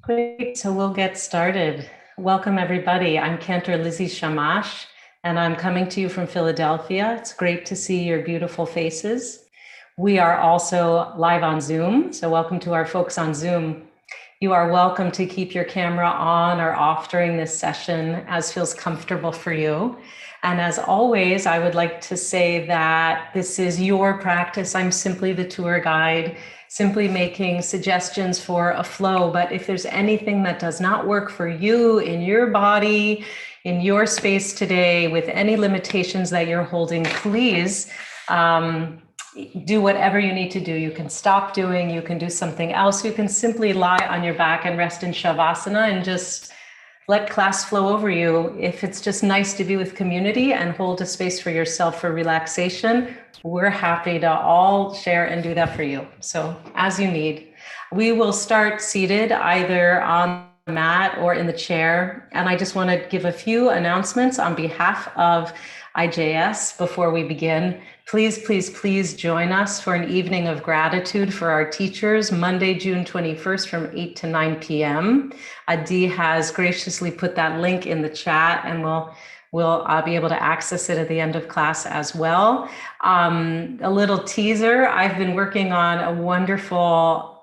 Great, so we'll get started. Welcome everybody. I'm Cantor Lizzie Shammash, and I'm coming to you from Philadelphia. It's great to see your beautiful faces. We are also live on Zoom, so welcome to our folks on Zoom. You are welcome to keep your camera on or off during this session as feels comfortable for you. And as always, I would like to say that this is your practice. I'm simply the tour guide, simply making suggestions for a flow. But if there's anything that does not work for you in your body, in your space today, with any limitations that you're holding, please do whatever you need to do. You can stop doing, you can do something else. You can simply lie on your back and rest in Shavasana and just let class flow over you. If it's just nice to be with community and hold a space for yourself for relaxation, we're happy to all share and do that for you. So as you need. We will start seated either on the mat or in the chair. And I just want to give a few announcements on behalf of IJS before we begin. Please, please, please join us for an evening of gratitude for our teachers, Monday, June 21st from 8 to 9 p.m. Adi has graciously put that link in the chat, and we'll be able to access it at the end of class as well. A little teaser, I've been working on a wonderful,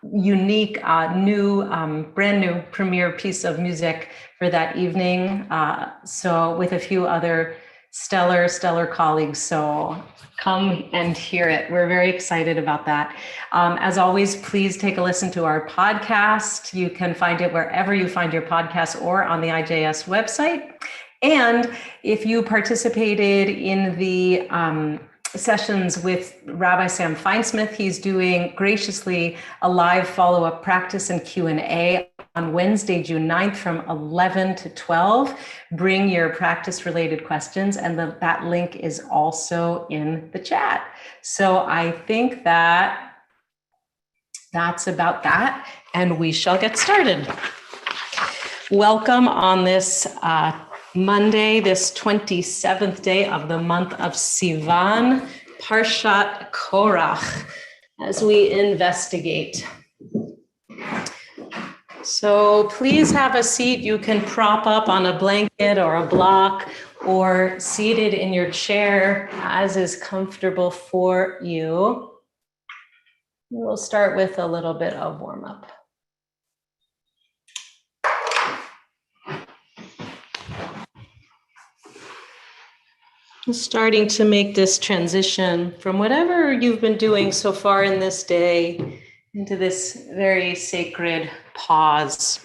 unique, brand new premiere piece of music for that evening. So with a few other stellar colleagues. So come and hear it. We're very excited about that. As always, please take a listen to our podcast. You can find it wherever you find your podcasts or on the IJS website. And if you participated in the sessions with Rabbi Sam Feinsmith, he's doing graciously a live follow-up practice and Q&A on Wednesday, June 9th from 11 to 12. Bring your practice-related questions, and that link is also in the chat. So I think that's about that, and we shall get started. Welcome on this Monday, this 27th day of the month of Sivan, Parshat Korach, as we investigate. So please have a seat. You can prop up on a blanket or a block or seated in your chair as is comfortable for you. We'll start with a little bit of warm up. Starting to make this transition from whatever you've been doing so far in this day into this very sacred pause.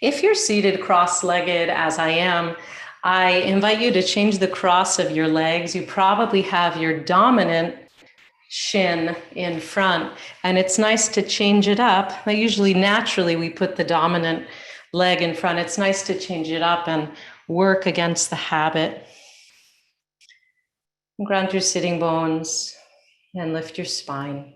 If you're seated cross-legged as I am, I invite you to change the cross of your legs. You probably have your dominant shin in front, and it's nice to change it up. Usually naturally we put the dominant leg in front. It's nice to change it up and work against the habit. Ground your sitting bones and lift your spine.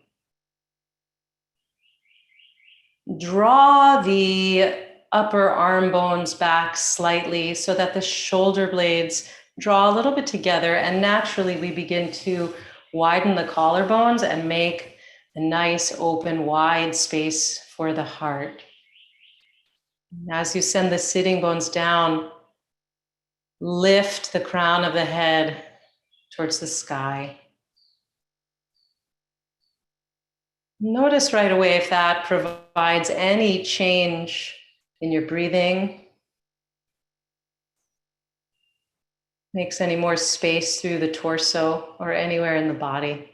Draw the upper arm bones back slightly so that the shoulder blades draw a little bit together, and naturally we begin to widen the collarbones and make a nice open wide space for the heart. As you send the sitting bones down, lift the crown of the head towards the sky. Notice right away if that provides any change in your breathing, makes any more space through the torso or anywhere in the body.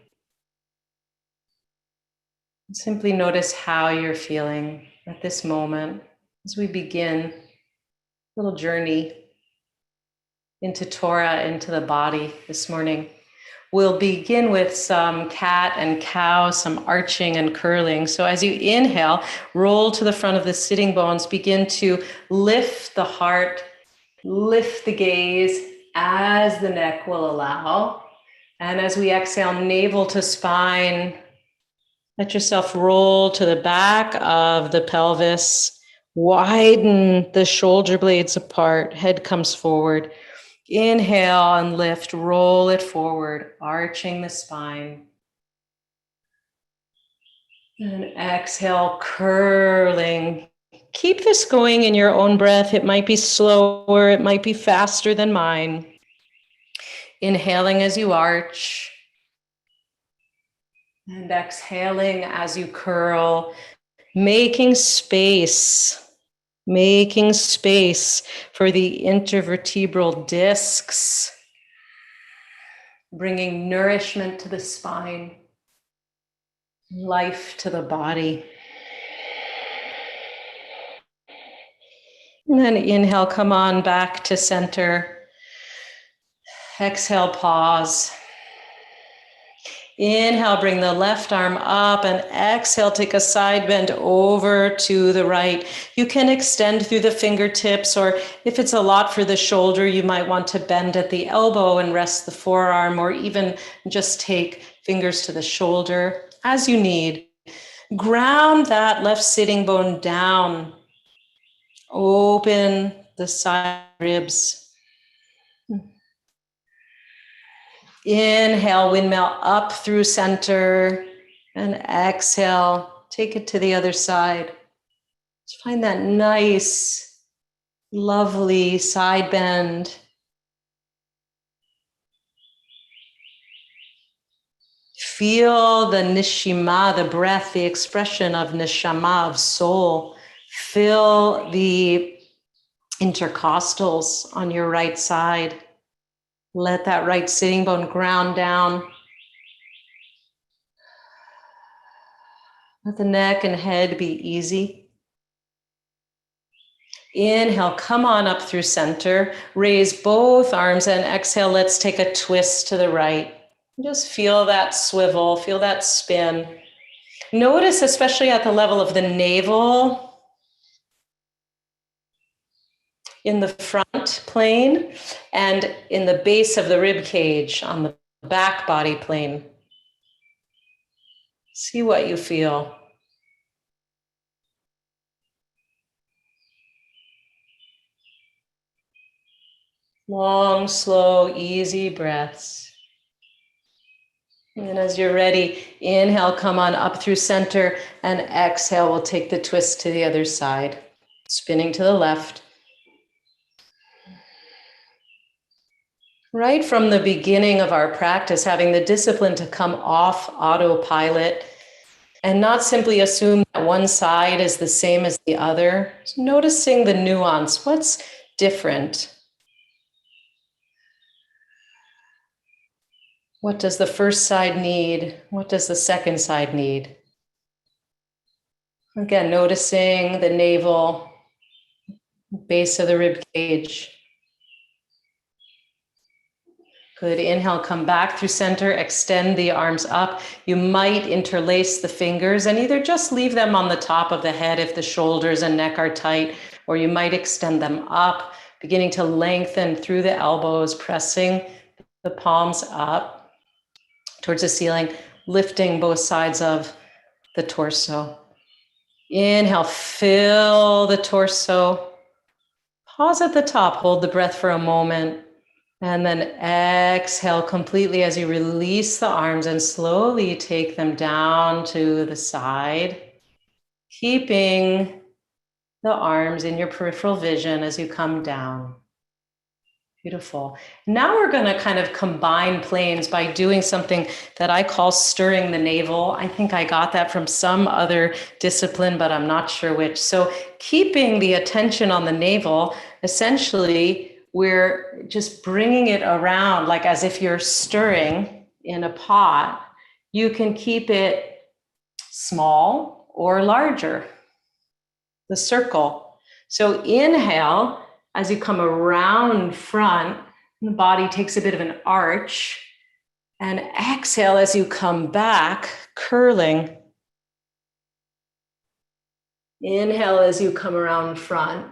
Simply notice how you're feeling at this moment as we begin a little journey into Torah, into the body this morning. We'll begin with some cat and cow, some arching and curling. So as you inhale, roll to the front of the sitting bones, begin to lift the heart, lift the gaze as the neck will allow. And as we exhale, navel to spine, let yourself roll to the back of the pelvis, widen the shoulder blades apart, head comes forward. Inhale and lift, roll it forward, arching the spine. And exhale, curling. Keep this going in your own breath. It might be slower, it might be faster than mine. Inhaling as you arch. And exhaling as you curl. Making space for the intervertebral discs. Bringing nourishment to the spine. Life to the body. And then inhale, come on back to center. Exhale, pause. Inhale, bring the left arm up, and exhale, take a side bend over to the right. You can extend through the fingertips, or if it's a lot for the shoulder, you might want to bend at the elbow and rest the forearm, or even just take fingers to the shoulder as you need. Ground that left sitting bone down. Open the side ribs. Inhale, windmill up through center, and exhale, take it to the other side. Just find that nice, lovely side bend. Feel the nishima, the breath, the expression of neshama, of soul. Feel the intercostals on your right side. Let that right sitting bone ground down. Let the neck and head be easy. Inhale, come on up through center. Raise both arms and exhale. Let's take a twist to the right. Just feel that swivel, feel that spin. Notice, especially at the level of the navel, in the front plane, and in the base of the rib cage on the back body plane. See what you feel. Long, slow, easy breaths. And as you're ready, inhale, come on up through center, and exhale, we'll take the twist to the other side, spinning to the left. Right from the beginning of our practice, having the discipline to come off autopilot and not simply assume that one side is the same as the other. Noticing the nuance, what's different? What does the first side need? What does the second side need? Again, noticing the navel, base of the rib cage. Good. Inhale, come back through center, extend the arms up. You might interlace the fingers and either just leave them on the top of the head if the shoulders and neck are tight, or you might extend them up, beginning to lengthen through the elbows, pressing the palms up towards the ceiling, lifting both sides of the torso. Inhale, fill the torso. Pause at the top, hold the breath for a moment. And then exhale completely as you release the arms and slowly take them down to the side, keeping the arms in your peripheral vision as you come down. Beautiful. Now we're going to kind of combine planes by doing something that I call stirring the navel. I think I got that from some other discipline, but I'm not sure which. So keeping the attention on the navel, essentially, we're just bringing it around like as if you're stirring in a pot. You can keep it small or larger, the circle. So inhale, as you come around front, the body takes a bit of an arch, and exhale as you come back, curling. Inhale as you come around front,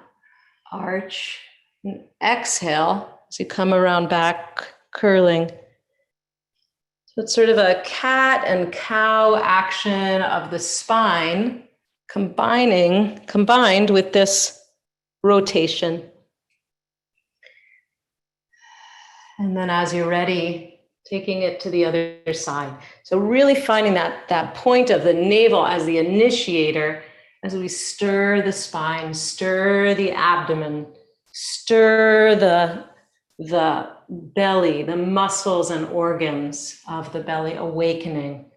arch. And exhale as you come around back, curling. So it's sort of a cat and cow action of the spine, combined with this rotation. And then as you're ready, taking it to the other side. So really finding that point of the navel as the initiator as we stir the spine, stir the abdomen, stir the belly, the muscles and organs of the belly awakening.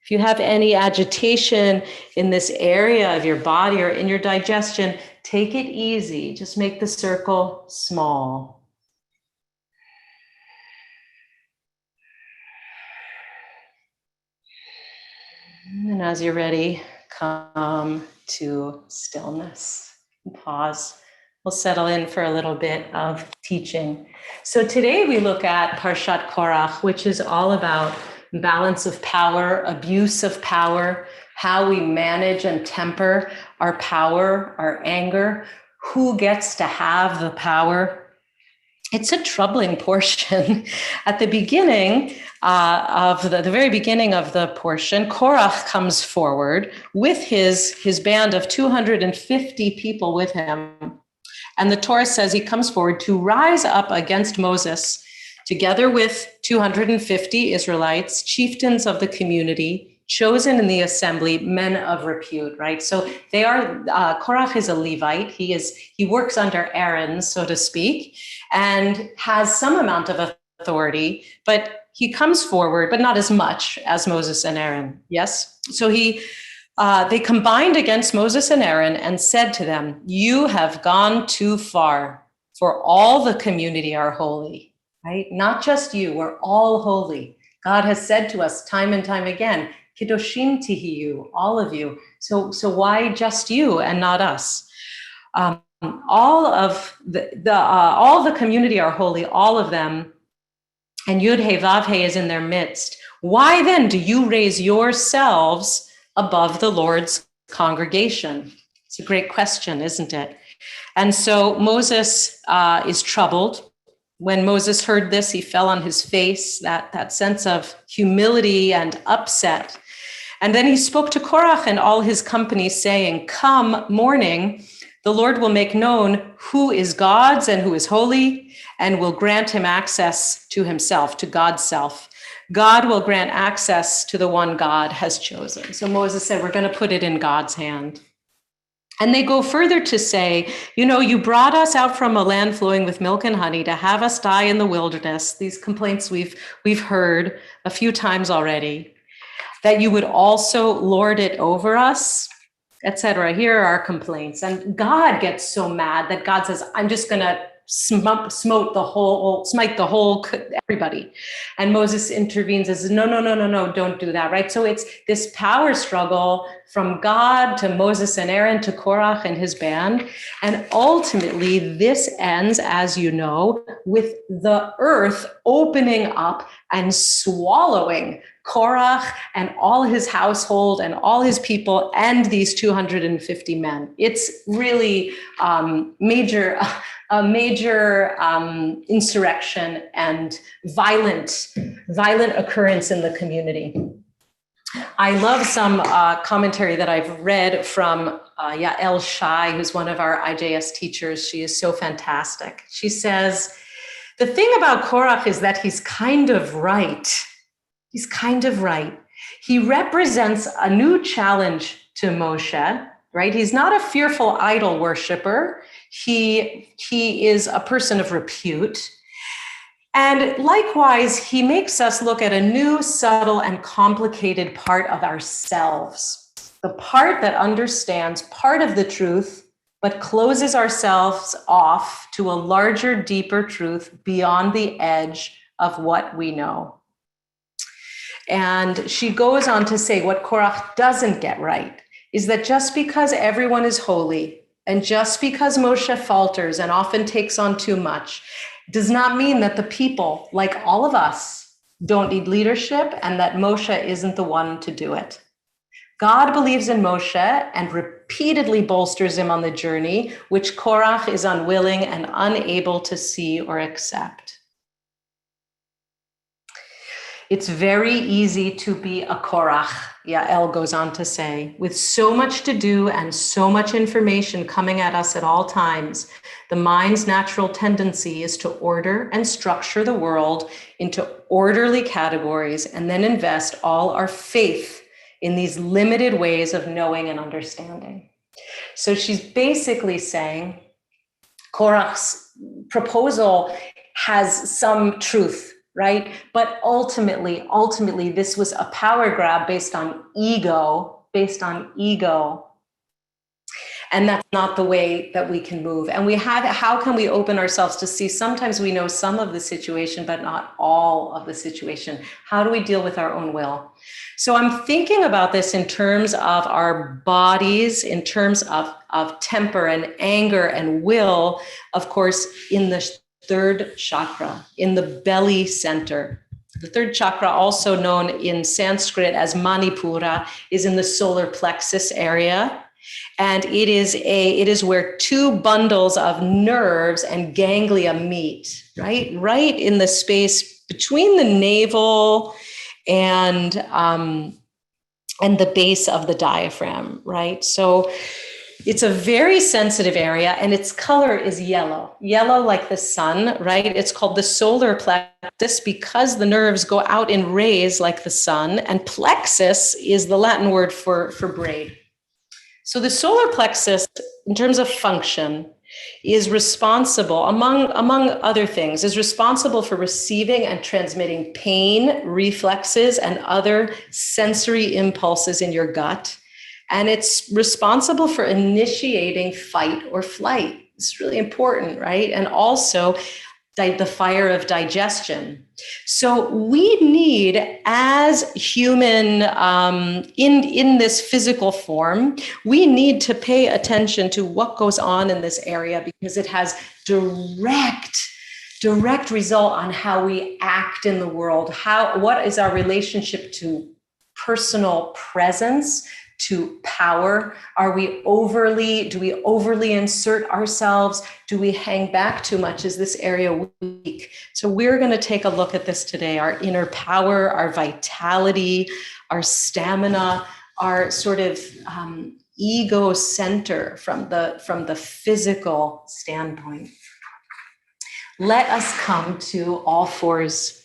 If you have any agitation in this area of your body or in your digestion, take it easy. Just make the circle small. And as you're ready, come to stillness. Pause. We'll settle in for a little bit of teaching. So today we look at Parshat Korach, which is all about balance of power, abuse of power, how we manage and temper our power, our anger, who gets to have the power. It's a troubling portion. At the beginning of the very beginning of the portion, Korach comes forward with his band of 250 people with him. And the Torah says he comes forward to rise up against Moses, together with 250 Israelites, chieftains of the community, chosen in the assembly, men of repute, right? So they are, Korach is a Levite. He works under Aaron, so to speak, and has some amount of authority, but he comes forward, but not as much as Moses and Aaron, yes? So they combined against Moses and Aaron and said to them, "You have gone too far, for all the community are holy," right? Not just you, we're all holy. God has said to us time and time again, "Kedoshim tihiyu," all of you. So why just you and not us? All the community are holy, all of them, and Yud He Vav He is in their midst. Why then do you raise yourselves above the Lord's congregation? It's a great question, isn't it? And so Moses is troubled. When Moses heard this, he fell on his face, that sense of humility and upset. And then he spoke to Korach and all his company, saying, "Come morning, the Lord will make known who is God's and who is holy, and will grant him access to himself, to God's self. God will grant access to the one God has chosen." So Moses said, we're going to put it in God's hand. And they go further to say, you brought us out from a land flowing with milk and honey to have us die in the wilderness. These complaints we've heard a few times already, that you would also lord it over us, etc. Here are our complaints. And God gets so mad that God says, "I'm just going to smite the whole everybody." And Moses intervenes and says, no, don't do that, right? So it's this power struggle from God to Moses and Aaron to Korach and his band. And ultimately this ends, as you know, with the earth opening up and swallowing Korach and all his household and all his people and these 250 men. It's really a major insurrection and violent occurrence in the community. I love some commentary that I've read from Yael Shai, who's one of our IJS teachers. She is so fantastic. She says, the thing about Korach is that he's kind of right. He's kind of right. He represents a new challenge to Moshe, right? He's not a fearful idol worshiper. He is a person of repute. And likewise, he makes us look at a new, subtle, and complicated part of ourselves. The part that understands part of the truth, but closes ourselves off to a larger, deeper truth beyond the edge of what we know. And she goes on to say what Korach doesn't get right is that just because everyone is holy and just because Moshe falters and often takes on too much does not mean that the people, like all of us, don't need leadership and that Moshe isn't the one to do it. God believes in Moshe and repeatedly bolsters him on the journey, which Korach is unwilling and unable to see or accept. It's very easy to be a korach, Yael goes on to say, with so much to do and so much information coming at us at all times. The mind's natural tendency is to order and structure the world into orderly categories and then invest all our faith in these limited ways of knowing and understanding. So she's basically saying Korach's proposal has some truth, right? But ultimately, this was a power grab based on ego. And that's not the way that we can move. And how can we open ourselves to see sometimes we know some of the situation, but not all of the situation? How do we deal with our own will? So I'm thinking about this in terms of our bodies, in terms of temper and anger and will, of course, in the third chakra, in the belly center. The third chakra, also known in Sanskrit as Manipura, is in the solar plexus area. And it is where two bundles of nerves and ganglia meet, right? Right in the space between the navel and the base of the diaphragm, right? So it's a very sensitive area, and its color is yellow like the sun, right? It's called the solar plexus because the nerves go out in rays like the sun, and plexus is the Latin word for braid. So the solar plexus, in terms of function, is responsible, among other things, is responsible for receiving and transmitting pain, reflexes, and other sensory impulses in your gut. And it's responsible for initiating fight or flight. It's really important, right? And also the fire of digestion. So we need, as human, in this physical form, we need to pay attention to what goes on in this area because it has direct result on how we act in the world. What is our relationship to personal presence, to power? Do we overly insert ourselves? Do we hang back too much? Is this area weak? So we're going to take a look at this today, our inner power, our vitality, our stamina, our sort of ego center from the physical standpoint. Let us come to all fours.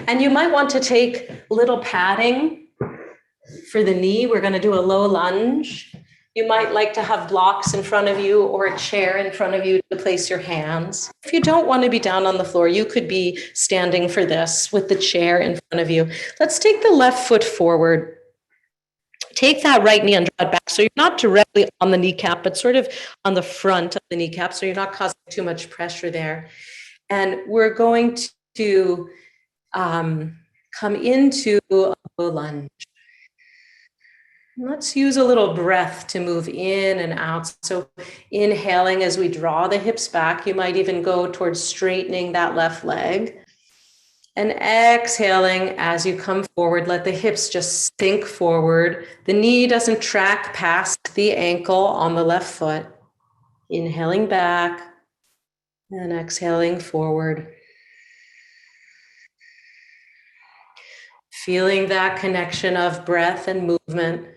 And you might want to take little padding for the knee. We're going to do a low lunge. You might like to have blocks in front of you or a chair in front of you to place your hands. If you don't want to be down on the floor, you could be standing for this with the chair in front of you. Let's take the left foot forward. Take that right knee and draw it back. So you're not directly on the kneecap, but sort of on the front of the kneecap. So you're not causing too much pressure there. And we're going to come into a low lunge. Let's use a little breath to move in and out. So inhaling as we draw the hips back, you might even go towards straightening that left leg. And exhaling as you come forward, let the hips just sink forward. The knee doesn't track past the ankle on the left foot. Inhaling back and exhaling forward. Feeling that connection of breath and movement.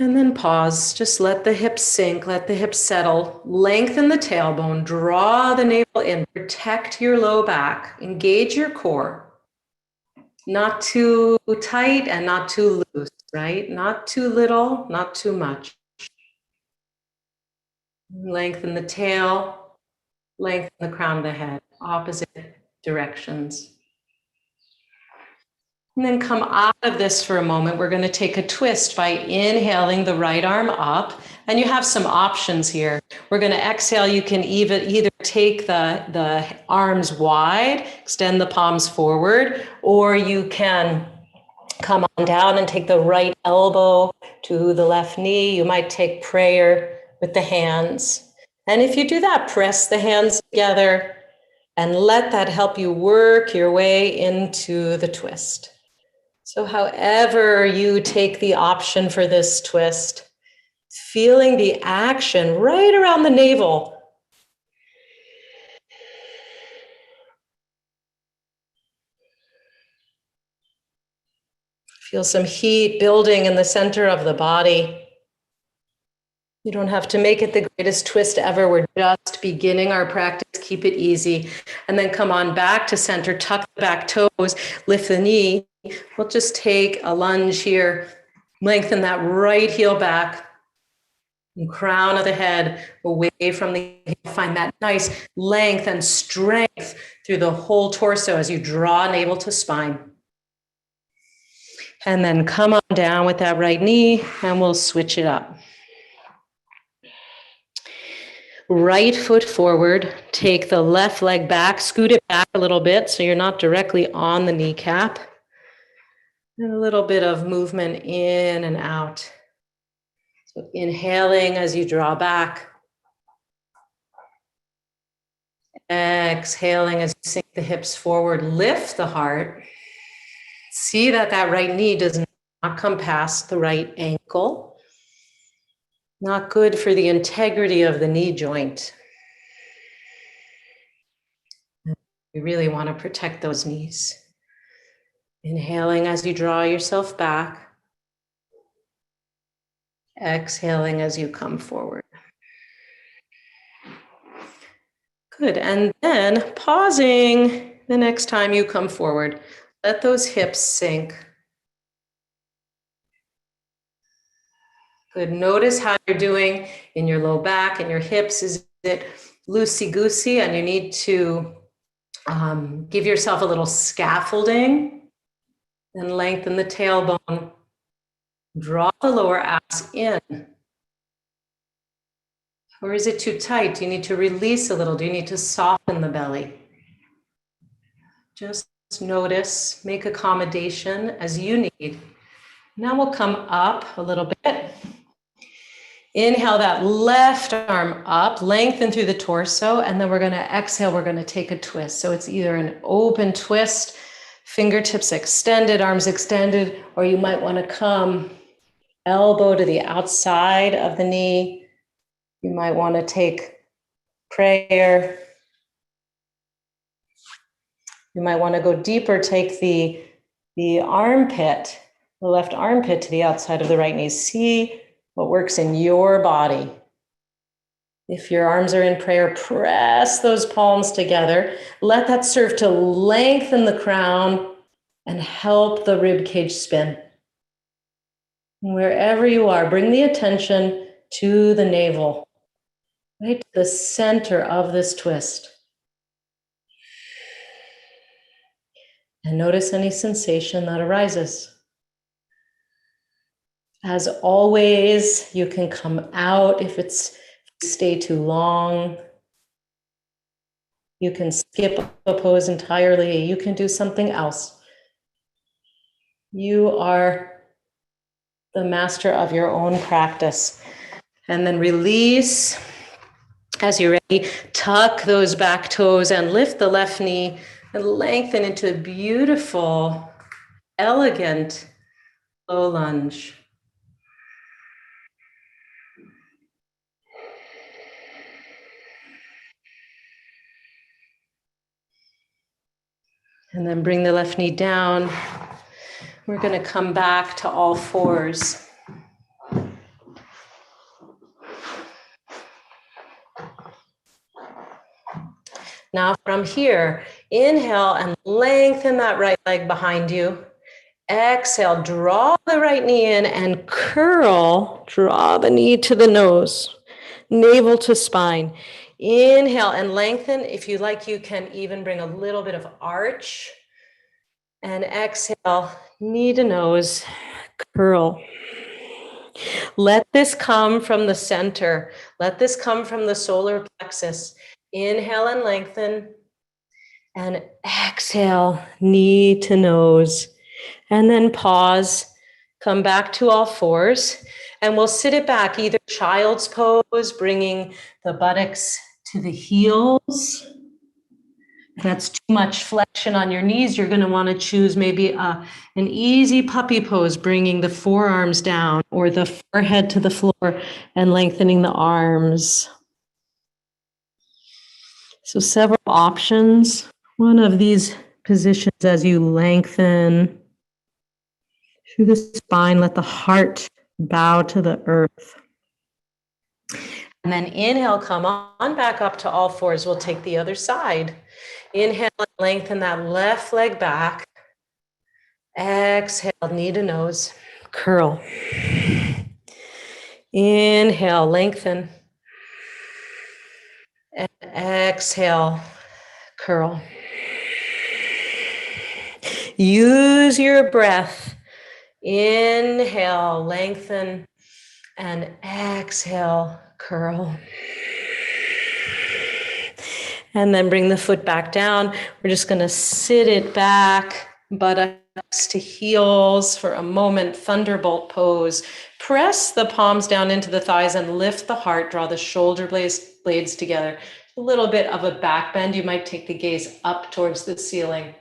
And then pause, just let the hips sink, let the hips settle, lengthen the tailbone, draw the navel in, protect your low back, engage your core. Not too tight and not too loose, right? Not too little, not too much. Lengthen the tail, lengthen the crown of the head, opposite directions. And then come out of this for a moment. We're going to take a twist by inhaling the right arm up. And you have some options here. We're going to exhale. You can either take the arms wide, extend the palms forward, or you can come on down and take the right elbow to the left knee. You might take prayer with the hands. And if you do that, press the hands together and let that help you work your way into the twist. So however you take the option for this twist, feeling the action right around the navel. Feel some heat building in the center of the body. You don't have to make it the greatest twist ever. We're just beginning our practice. Keep it easy. And then come on back to center, tuck the back toes, lift the knee. We'll just take a lunge here. Lengthen that right heel back. And crown of the head away from the hip. Find that nice length and strength through the whole torso as you draw navel to spine. And then come on down with that right knee and we'll switch it up. Right foot forward, take the left leg back, scoot it back a little bit so you're not directly on the kneecap. And a little bit of movement in and out. So inhaling as you draw back. Exhaling as you sink the hips forward, lift the heart. See that that right knee does not come past the right ankle. Not good for the integrity of the knee joint. You really want to protect those knees. Inhaling as you draw yourself back. Exhaling as you come forward. Good, and then pausing the next time you come forward. Let those hips sink. Good, notice how you're doing in your low back and your hips. Is it loosey-goosey and you need to give yourself a little scaffolding and lengthen the tailbone. Draw the lower abs in. Or is it too tight? Do you need to release a little? Do you need to soften the belly? Just notice, make accommodation as you need. Now we'll come up a little bit. Inhale that left arm up, lengthen through the torso, and then we're going to exhale, we're going to take a twist. So it's either an open twist, fingertips extended, arms extended, or you might want to come elbow to the outside of the knee. You might want to take prayer. You might want to go deeper, take the armpit, the left armpit to the outside of the right knee. See what works in your body. If your arms are in prayer, press those palms together. Let that serve to lengthen the crown and help the rib cage spin. Wherever you are, bring the attention to the navel, right to the center of this twist. And notice any sensation that arises. As always, you can come out if stay too long. You can skip a pose entirely. You can do something else. You are the master of your own practice. And then release. As you're ready, tuck those back toes and lift the left knee and lengthen into a beautiful, elegant low lunge. And then bring the left knee down. We're going to come back to all fours. Now from here, inhale and lengthen that right leg behind you. Exhale, draw the right knee in and curl, draw the knee to the nose, navel to spine. Inhale and lengthen. If you like, you can even bring a little bit of arch. And exhale, knee to nose, curl. Let this come from the center. Let this come from the solar plexus. Inhale and lengthen. And exhale, knee to nose. And then pause. Come back to all fours. And we'll sit it back, either child's pose, bringing the buttocks to the heels. If that's too much flexion on your knees, you're going to want to choose maybe an easy puppy pose, bringing the forearms down or the forehead to the floor and lengthening the arms. So several options. One of these positions as you lengthen through the spine, let the heart bow to the earth. And then inhale, come on back up to all fours. We'll take the other side. Inhale, lengthen that left leg back. Exhale, knee to nose, curl. Inhale, lengthen. And exhale, curl. Use your breath. Inhale, lengthen, and exhale, curl. And then bring the foot back down. We're just going to sit it back, buttocks to heels for a moment, thunderbolt pose. Press the palms down into the thighs and lift the heart, draw the shoulder blades together. A little bit of a back bend. You might take the gaze up towards the ceiling.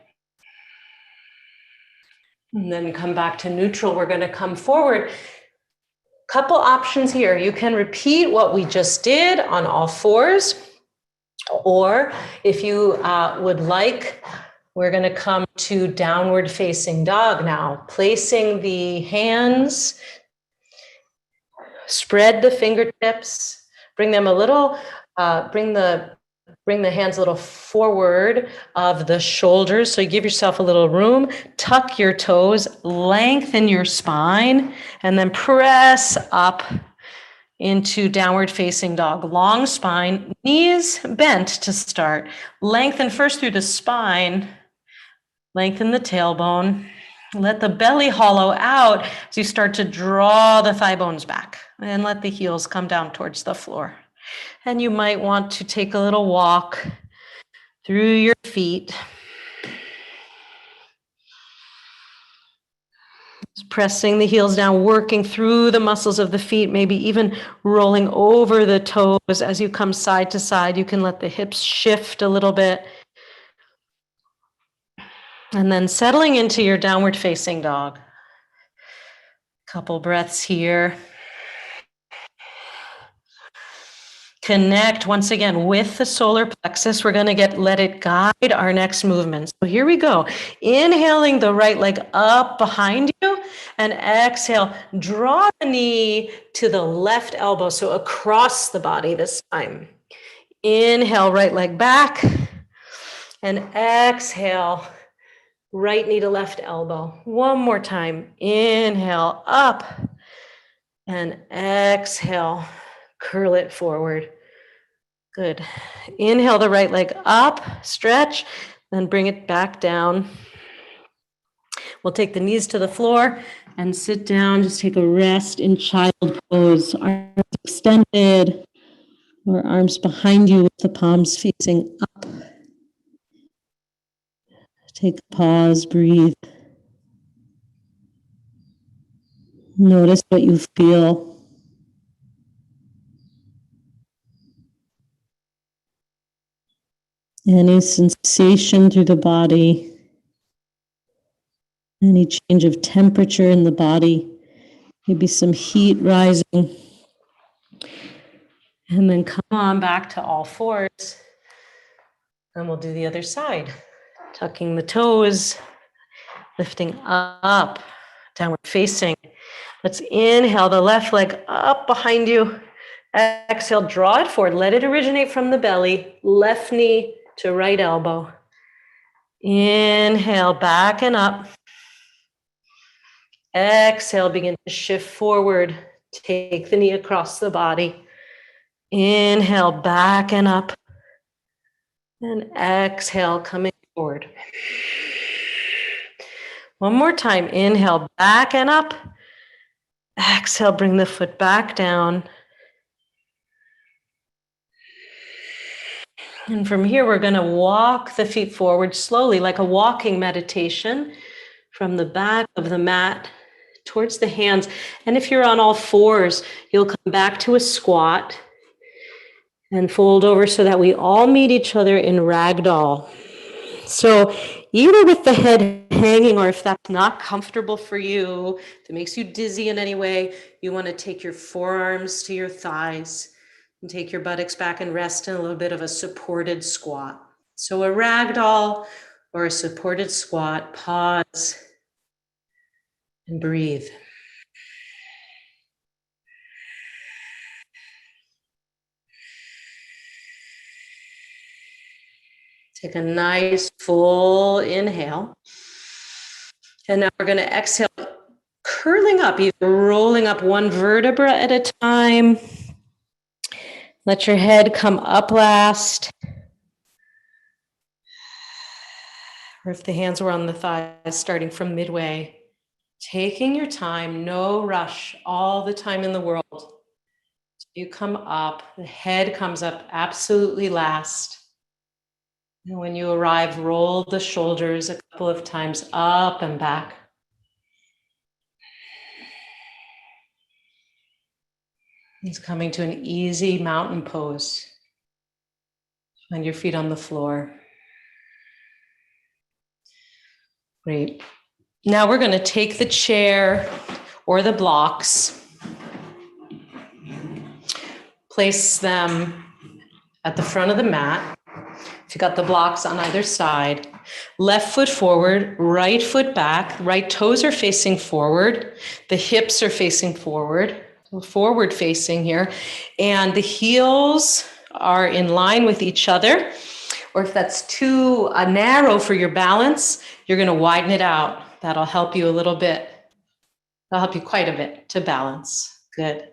And then come back to neutral. We're going to come forward. Couple options here. You can repeat what we just did on all fours. Or if you would like, we're going to come to downward facing dog now. Placing the hands, spread the fingertips, bring them a little, bring the hands a little forward of the shoulders. So you give yourself a little room, tuck your toes, lengthen your spine, and then press up into downward facing dog. Long spine, knees bent to start. Lengthen first through the spine, lengthen the tailbone. Let the belly hollow out as you start to draw the thigh bones back, and let the heels come down towards the floor. And you might want to take a little walk through your feet. Pressing the heels down, working through the muscles of the feet, maybe even rolling over the toes as you come side to side. You can let the hips shift a little bit. And then settling into your downward facing dog. Couple breaths here. Connect once again with the solar plexus. We're going to let it guide our next movement. So here we go. Inhaling the right leg up behind you, and exhale, draw the knee to the left elbow, so across the body this time. Inhale, right leg back, and exhale, right knee to left elbow. One more time. Inhale, up, and exhale, curl it forward. Good. Inhale the right leg up, stretch, then bring it back down. We'll take the knees to the floor and sit down. Just take a rest in child pose. Arms extended, or arms behind you with the palms facing up. Take a pause, breathe. Notice what you feel. Any sensation through the body, any change of temperature in the body, maybe some heat rising. And then come on back to all fours. And we'll do the other side. Tucking the toes, lifting up, downward facing. Let's inhale the left leg up behind you. Exhale, draw it forward. Let it originate from the belly. Left knee to right elbow. Inhale, back and up. Exhale, begin to shift forward. Take the knee across the body. Inhale, back and up. And exhale, coming forward. One more time. Inhale, back and up. Exhale, bring the foot back down. And from here, we're going to walk the feet forward slowly, like a walking meditation, from the back of the mat towards the hands. And if you're on all fours, you'll come back to a squat and fold over so that we all meet each other in ragdoll. So either with the head hanging, or if that's not comfortable for you, if it makes you dizzy in any way, you want to take your forearms to your thighs and take your buttocks back and rest in a little bit of a supported squat. So a ragdoll or a supported squat, pause and breathe. Take a nice full inhale. And now we're going to exhale, curling up, either rolling up one vertebra at a time. Let your head come up last. Or if the hands were on the thighs, starting from midway. Taking your time, no rush, all the time in the world. You come up, the head comes up absolutely last. And when you arrive, roll the shoulders a couple of times up and back. It's coming to an easy mountain pose. Find your feet on the floor. Great. Now we're going to take the chair or the blocks, place them at the front of the mat. If you got the blocks on either side, left foot forward, right foot back, right toes are facing forward, the hips are facing forward, forward facing here, and the heels are in line with each other. Or if that's too narrow for your balance, you're going to widen it out. That'll help you a little bit. That'll help you quite a bit to balance. Good.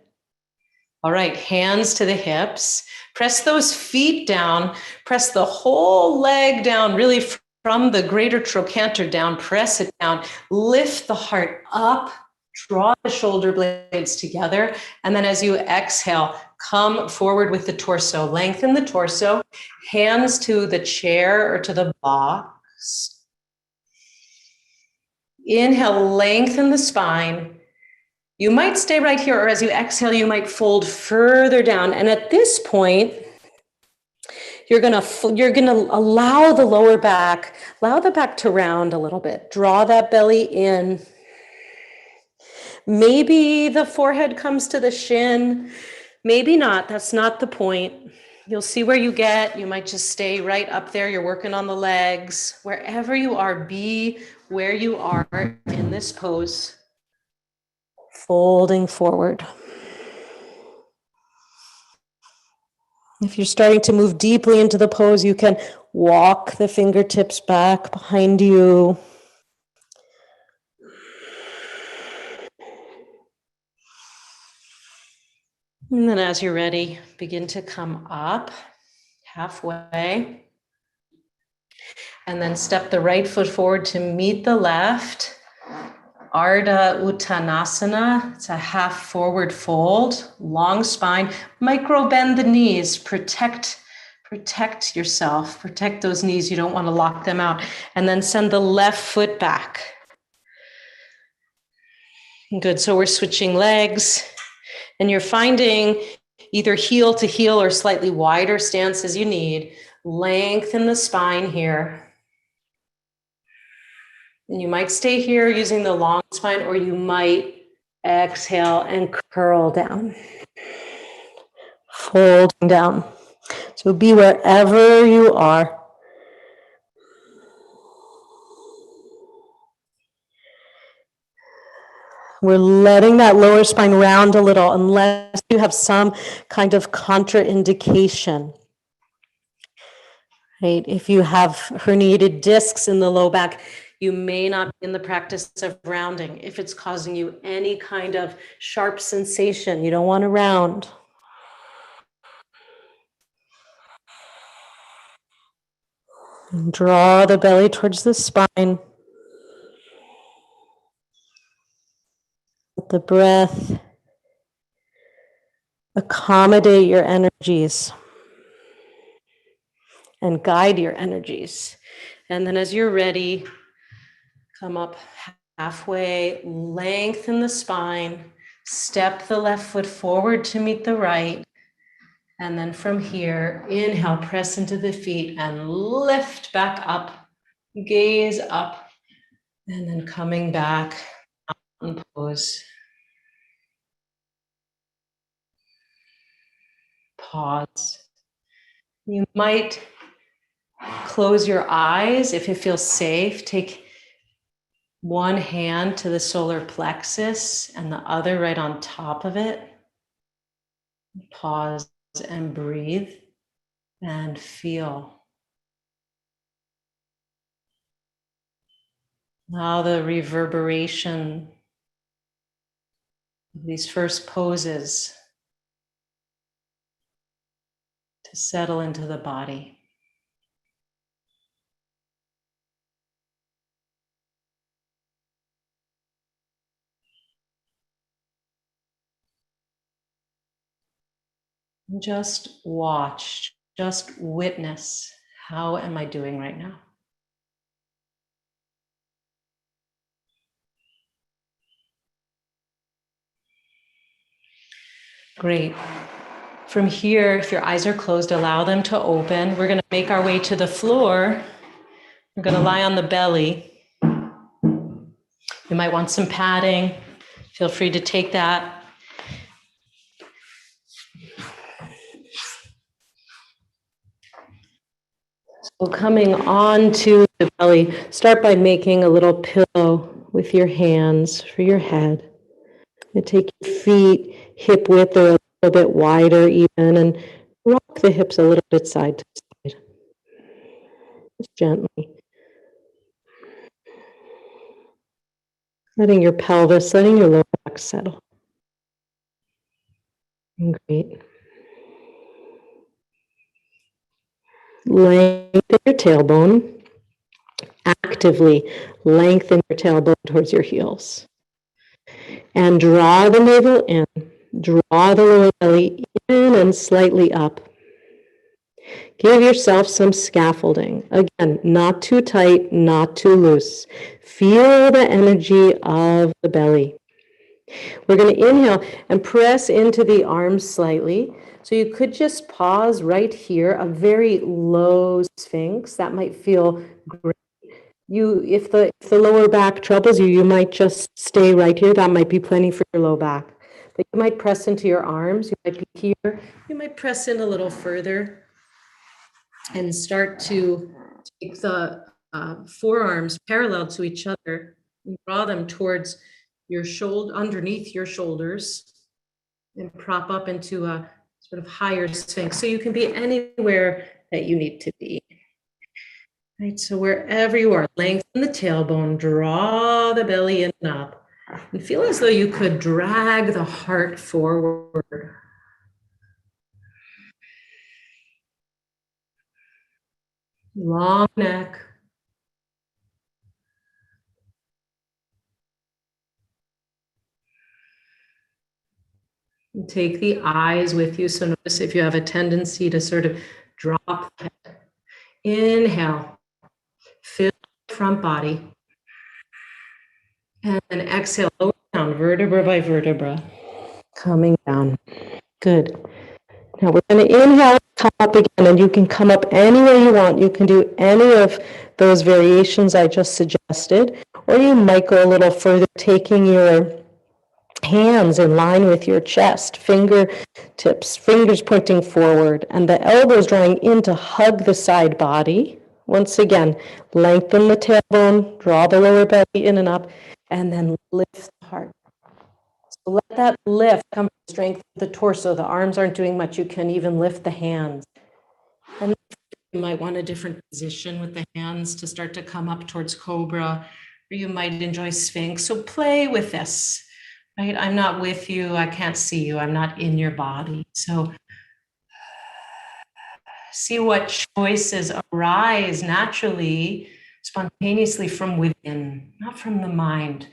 All right, hands to the hips. Press those feet down. Press the whole leg down, really from the greater trochanter down. Press it down. Lift the heart up. Draw the shoulder blades together. And then as you exhale, come forward with the torso. Lengthen the torso. Hands to the chair or to the box. Inhale, lengthen the spine. You might stay right here, or as you exhale, you might fold further down. And at this point, you're gonna allow the lower back, allow the back to round a little bit. Draw that belly in. Maybe the forehead comes to the shin. Maybe not. That's not the point. You'll see where you get. You might just stay right up there. You're working on the legs. Wherever you are, be where you are in this pose. Folding forward. If you're starting to move deeply into the pose, you can walk the fingertips back behind you. And then as you're ready, begin to come up halfway. And then step the right foot forward to meet the left. Ardha Uttanasana, it's a half forward fold, long spine, micro bend the knees, protect yourself, protect those knees, you don't want to lock them out. And then send the left foot back. Good, so we're switching legs and you're finding either heel to heel or slightly wider stance as you need. Lengthen the spine here. And you might stay here using the long spine, or you might exhale and curl down, folding down. So be wherever you are. We're letting that lower spine round a little unless you have some kind of contraindication. Right? If you have herniated discs in the low back, you may not be in the practice of rounding. If it's causing you any kind of sharp sensation, you don't want to round. And draw the belly towards the spine. Let the breath accommodate your energies and guide your energies. And then as you're ready, come up halfway, lengthen the spine, step the left foot forward to meet the right. And then from here, inhale, press into the feet and lift back up Gaze up and then coming back, mountain pose. Pause. You might close your eyes if it feels safe. Take one hand to the solar plexus and the other right on top of it. Pause and breathe and feel. Allow the reverberation of these first poses to settle into the body. Just watch, just witness. How am I doing right now? Great. From here, if your eyes are closed, allow them to open. We're going to make our way to the floor. We're going to lie on the belly. You might want some padding. Feel free to take that. So coming onto the belly, start by making a little pillow with your hands for your head. And take your feet hip width or a little bit wider even, and rock the hips a little bit side to side. Just gently. Letting your pelvis, letting your lower back settle. Great. Lengthen your tailbone. Actively lengthen your tailbone towards your heels. And draw the navel in. Draw the lower belly in and slightly up. Give yourself some scaffolding. Again, not too tight, not too loose. Feel the energy of the belly. We're going to inhale and press into the arms slightly. So you could just pause right here, a very low sphinx. That might feel great. If the lower back troubles you, you might just stay right here. That might be plenty for your low back. But you might press into your arms. You might be here. You might press in a little further and start to take the forearms parallel to each other and draw them towards your shoulder, underneath your shoulders, and prop up into a sort of higher sphinx. So you can be anywhere that you need to be. Right, so wherever you are, lengthen the tailbone, draw the belly in and up, and feel as though you could drag the heart forward. Long neck. And take the eyes with you. So notice if you have a tendency to sort of drop the head. Inhale, fill the front body. And then exhale, lower down, vertebra by vertebra. Coming down. Good. Now we're going to inhale, come up again, and you can come up any way you want. You can do any of those variations I just suggested, or you might go a little further, taking your hands in line with your chest, fingertips, fingers pointing forward, and the elbows drawing in to hug the side body. Once again, lengthen the tailbone, draw the lower belly in and up, and then lift the heart. So let that lift come from the strength of the torso. The arms aren't doing much. You can even lift the hands. And you might want a different position with the hands to start to come up towards cobra, or you might enjoy sphinx. So play with this, right? I'm not with you. I can't see you. I'm not in your body. So see what choices arise naturally, spontaneously from within, not from the mind.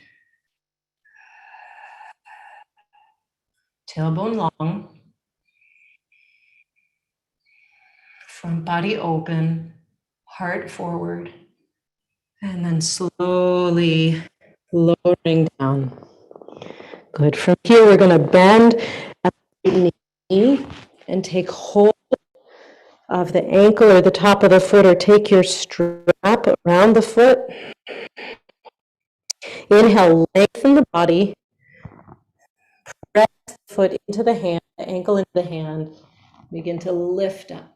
Tailbone long, front body open, heart forward, and then slowly lowering down. Good. From here, we're going to bend at the knee and take hold of the ankle or the top of the foot, or take your strap around the foot. Inhale, lengthen the body. Press the foot into the hand, the ankle into the hand. Begin to lift up.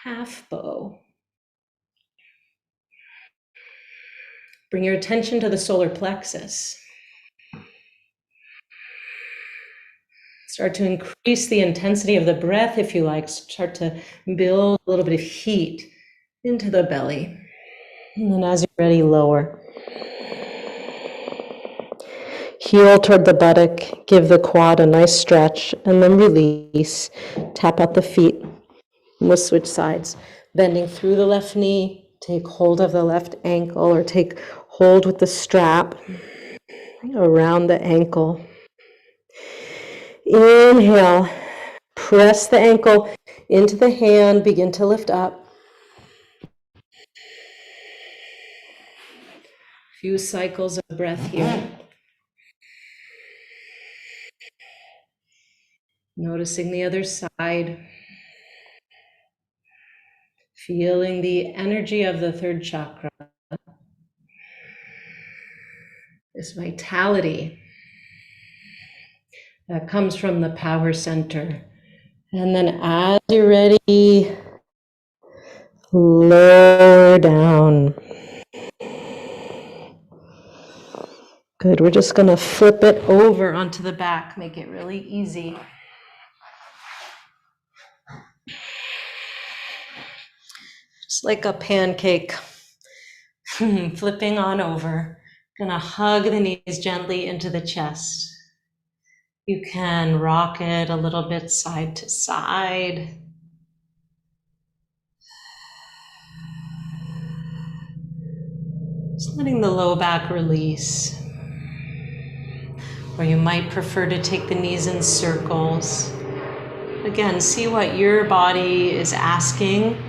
Half bow. Bring your attention to the solar plexus. Start to increase the intensity of the breath if you like. Start to build a little bit of heat into the belly. And then as you're ready, lower. Heel toward the buttock, give the quad a nice stretch, and then release. Tap out the feet. We'll switch sides. Bending through the left knee, take hold of the left ankle, or take hold with the strap around the ankle. Inhale, press the ankle into the hand, begin to lift up. Few cycles of breath here. Noticing the other side. Feeling the energy of the third chakra. This vitality that comes from the power center. And then as you're ready, lower down. Good, we're just gonna flip it over onto the back, make it really easy. Just like a pancake, flipping on over. Gonna hug the knees gently into the chest. You can rock it a little bit side to side. Just letting the low back release. Or you might prefer to take the knees in circles. Again, see what your body is asking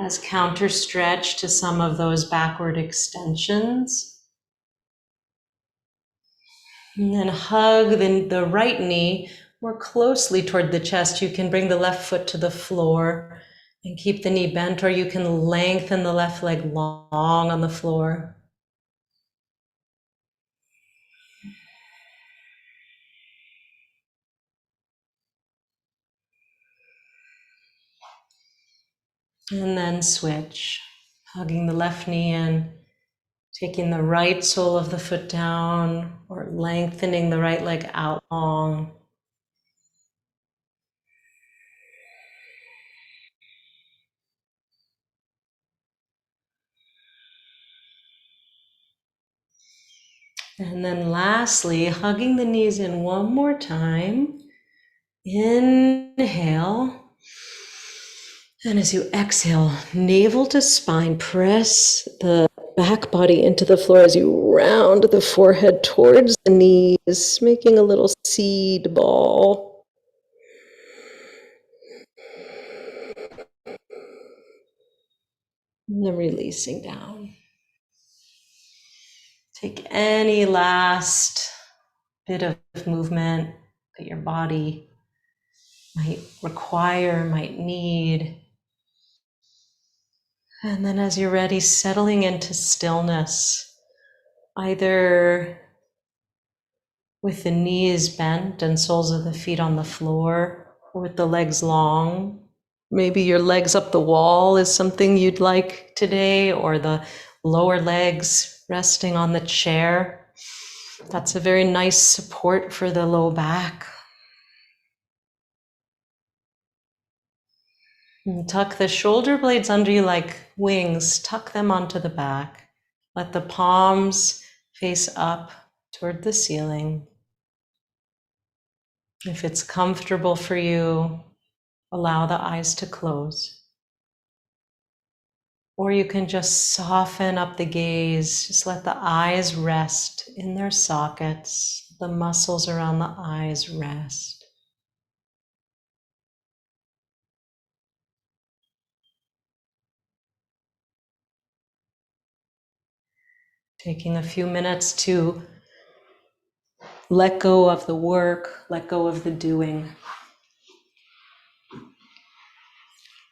as counter stretch to some of those backward extensions. And then hug the right knee more closely toward the chest. You can bring the left foot to the floor and keep the knee bent, or you can lengthen the left leg long on the floor. And then switch, hugging the left knee in, taking the right sole of the foot down, or lengthening the right leg out long. And then lastly, hugging the knees in one more time. Inhale. And as you exhale, navel to spine, press the back body into the floor as you round the forehead towards the knees, making a little seed ball. And then releasing down. Take any last bit of movement that your body might require, might need. And then as you're ready, settling into stillness, either with the knees bent and soles of the feet on the floor, or with the legs long. Maybe your legs up the wall is something you'd like today, or the lower legs resting on the chair. That's a very nice support for the low back. And tuck the shoulder blades under you like wings, tuck them onto the back. Let the palms face up toward the ceiling. If it's comfortable for you, allow the eyes to close. Or you can just soften up the gaze, just let the eyes rest in their sockets, the muscles around the eyes rest. Taking a few minutes to Let go of the work, let go of the doing.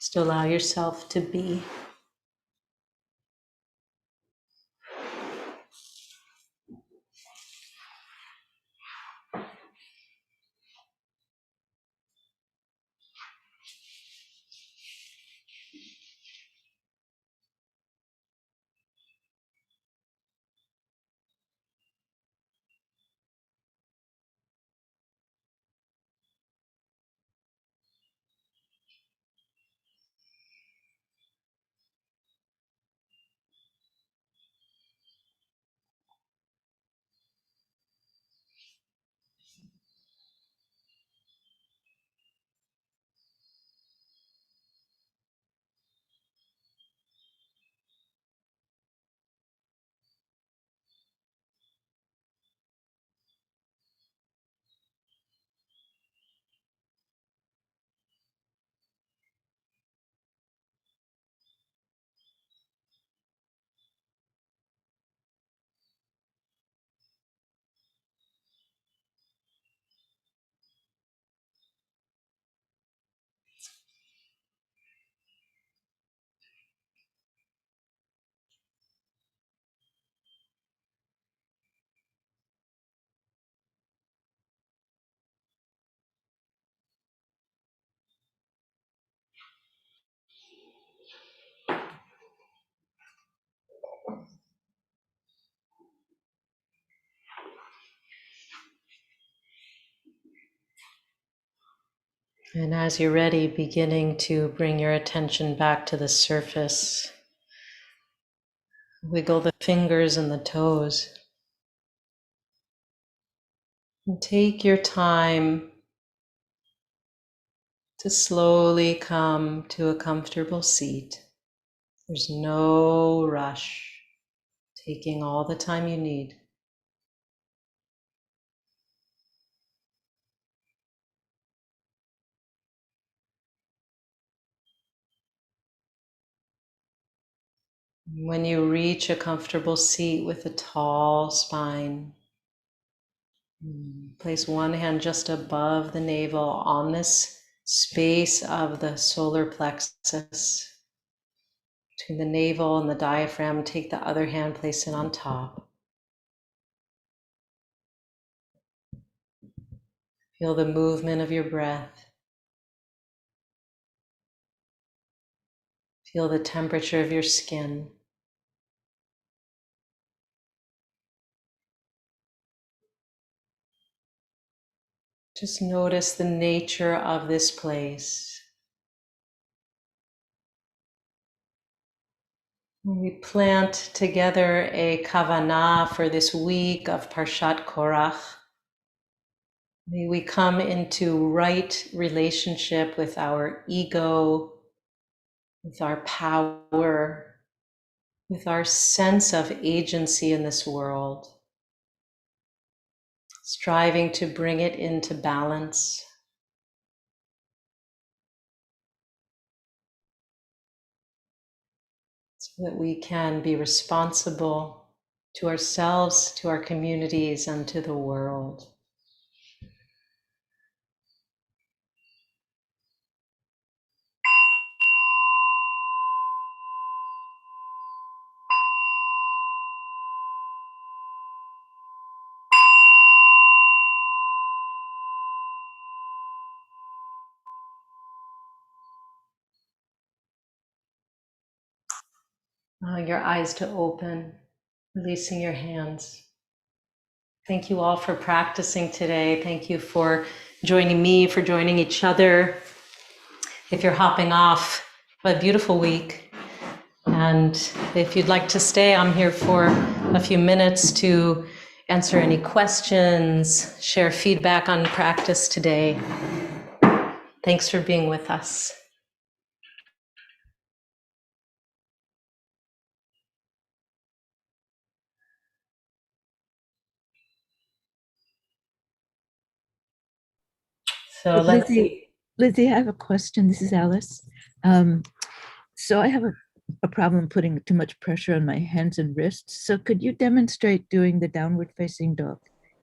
Just allow yourself to be. And as you're ready, beginning to bring your attention back to the surface. Wiggle the fingers and the toes. And take your time to slowly come to a comfortable seat. There's no rush, taking all the time you need. When you reach a comfortable seat with a tall spine, place one hand just above the navel on this space of the solar plexus. Between the navel and the diaphragm, take the other hand, place it on top. Feel the movement of your breath. Feel the temperature of your skin. Just notice the nature of this place. We plant together a kavanah for this week of Parshat Korach. May we come into right relationship with our ego, with our power, with our sense of agency in this world, striving to bring it into balance. So that we can be responsible to ourselves, to our communities, and to the world. Allowing your eyes to open, releasing your hands. Thank you all for practicing today. Thank you for joining me, for joining each other. If you're hopping off, have a beautiful week. And if you'd like to stay, I'm here for a few minutes to answer any questions, share feedback on practice today. Thanks for being with us. So let's see. Lizzie, I have a question. This is Alice. So I have a problem putting too much pressure on my hands and wrists. So could you demonstrate doing the downward facing dog?